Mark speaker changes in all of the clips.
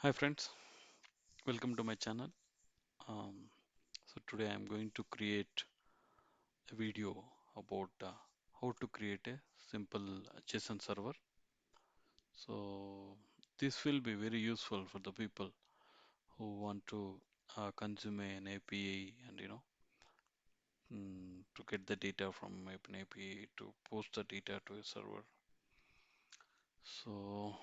Speaker 1: Hi friends, welcome to my channel. Um, so today I'm going to create a video about how to create a simple JSON server. So this will be very useful for the people who want to consume an API and to get the data from an API to post the data to a server. So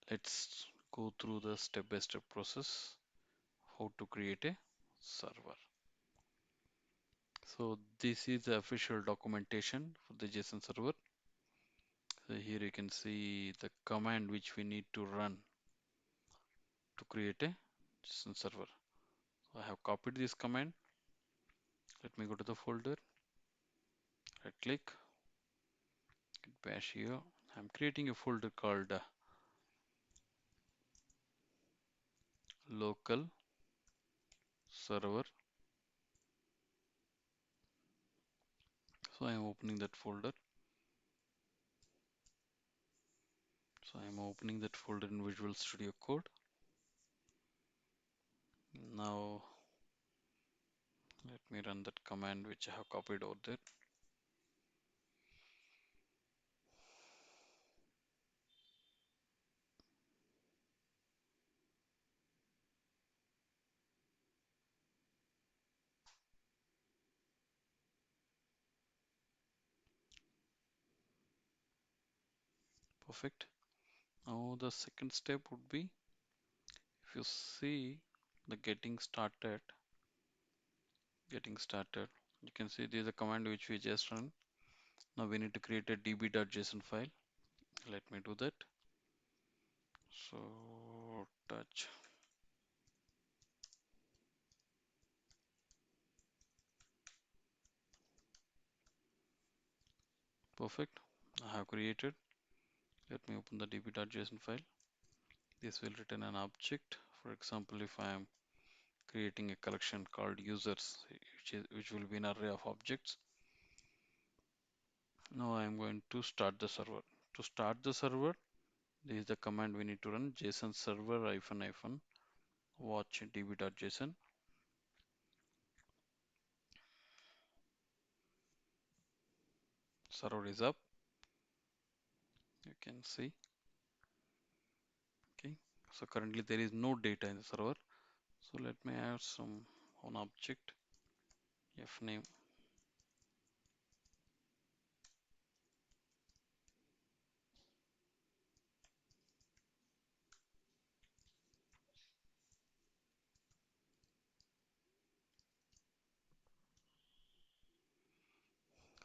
Speaker 1: let's go through the step-by-step process how to create a server. So this is the official documentation for the JSON server. So here you can see the command which we need to run to create a JSON server. So I have copied this command. Let me go to the folder, right click, hit bash here. I'm creating a folder called local server. So I'm opening that folder. So I'm opening that folder in Visual Studio Code. Now let me run that command which I have copied over there. Perfect. Now the second step would be, if you see the getting started, you can see there is a command which we just run. Now we need to create a db.json file. Let me do that. So touch. Perfect. I have created. Let me open the db.json file. This will return an object. For example, if I am creating a collection called users, which will be an array of objects. Now I am going to start the server. To start the server, this is the command we need to run: json server hyphen watch db.json. Server is up. You can see. Okay. So currently there is no data in the server. So let me add some one object, f name.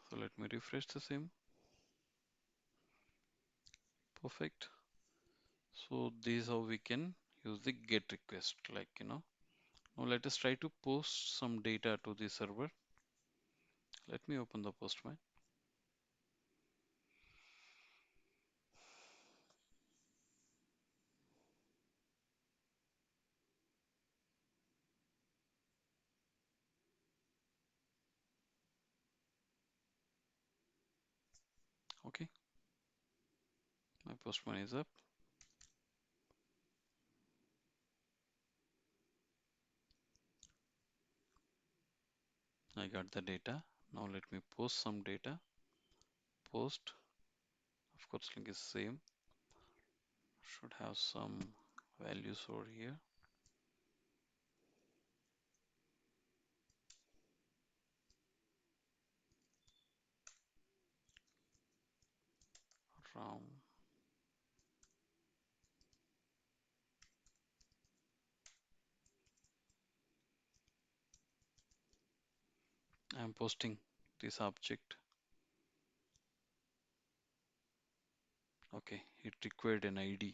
Speaker 1: So let me refresh the same. Perfect. So this is how we can use the get request, Now let us try to post some data to the server. Let me open the Postman. Okay, my Postman is up. I got the data. Now let me post some data. Post, of course, link is same. Should have some values over here. Ram. I'm posting this object. Okay, it required an ID.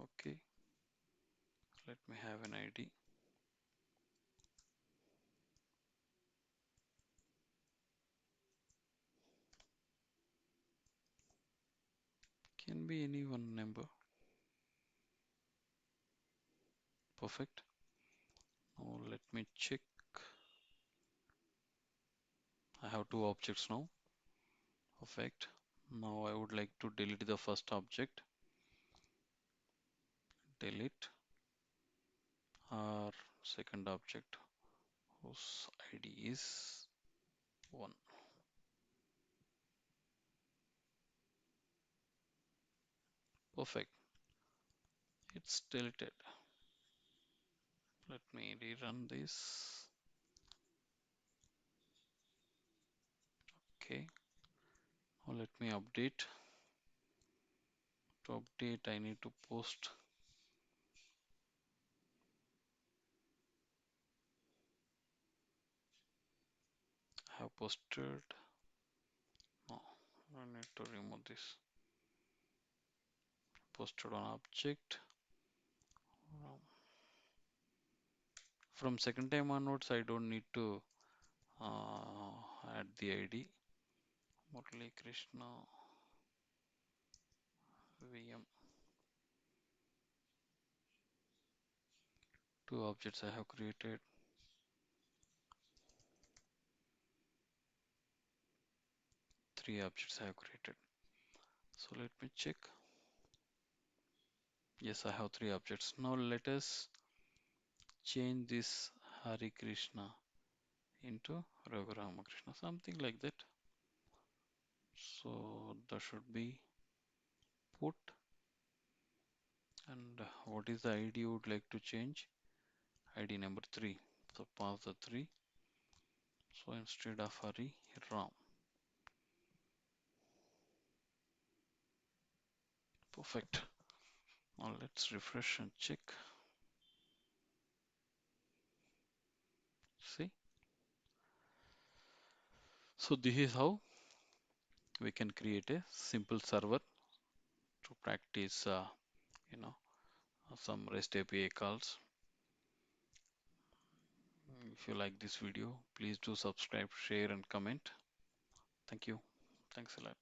Speaker 1: Okay, let me have an ID. Can be any one number. Perfect. Now let me check. I have two objects now. Perfect. Now I would like to delete the first object. delete our second object whose ID is 1. Perfect. It's deleted. Let me rerun this. Okay. Now let me update. To update, I need to post. I have posted. No, I need to remove this. Posted on object. From second time onwards, I don't need to add the ID. Murali Krishna VM. Two objects I have created. Three objects I have created. So let me check. Yes, I have three objects. Now let us change this Hari Krishna into Raghu Ramakrishna, something like that. So that should be put. And what is the ID you would like to change? ID number 3. So pass the 3. So instead of Hari, Ram. Perfect. Now let's refresh and check. See? So this is how we can create a simple server to practice, you know, some REST API calls. If you like this video, please do subscribe, share, and comment. Thank you. Thanks a lot.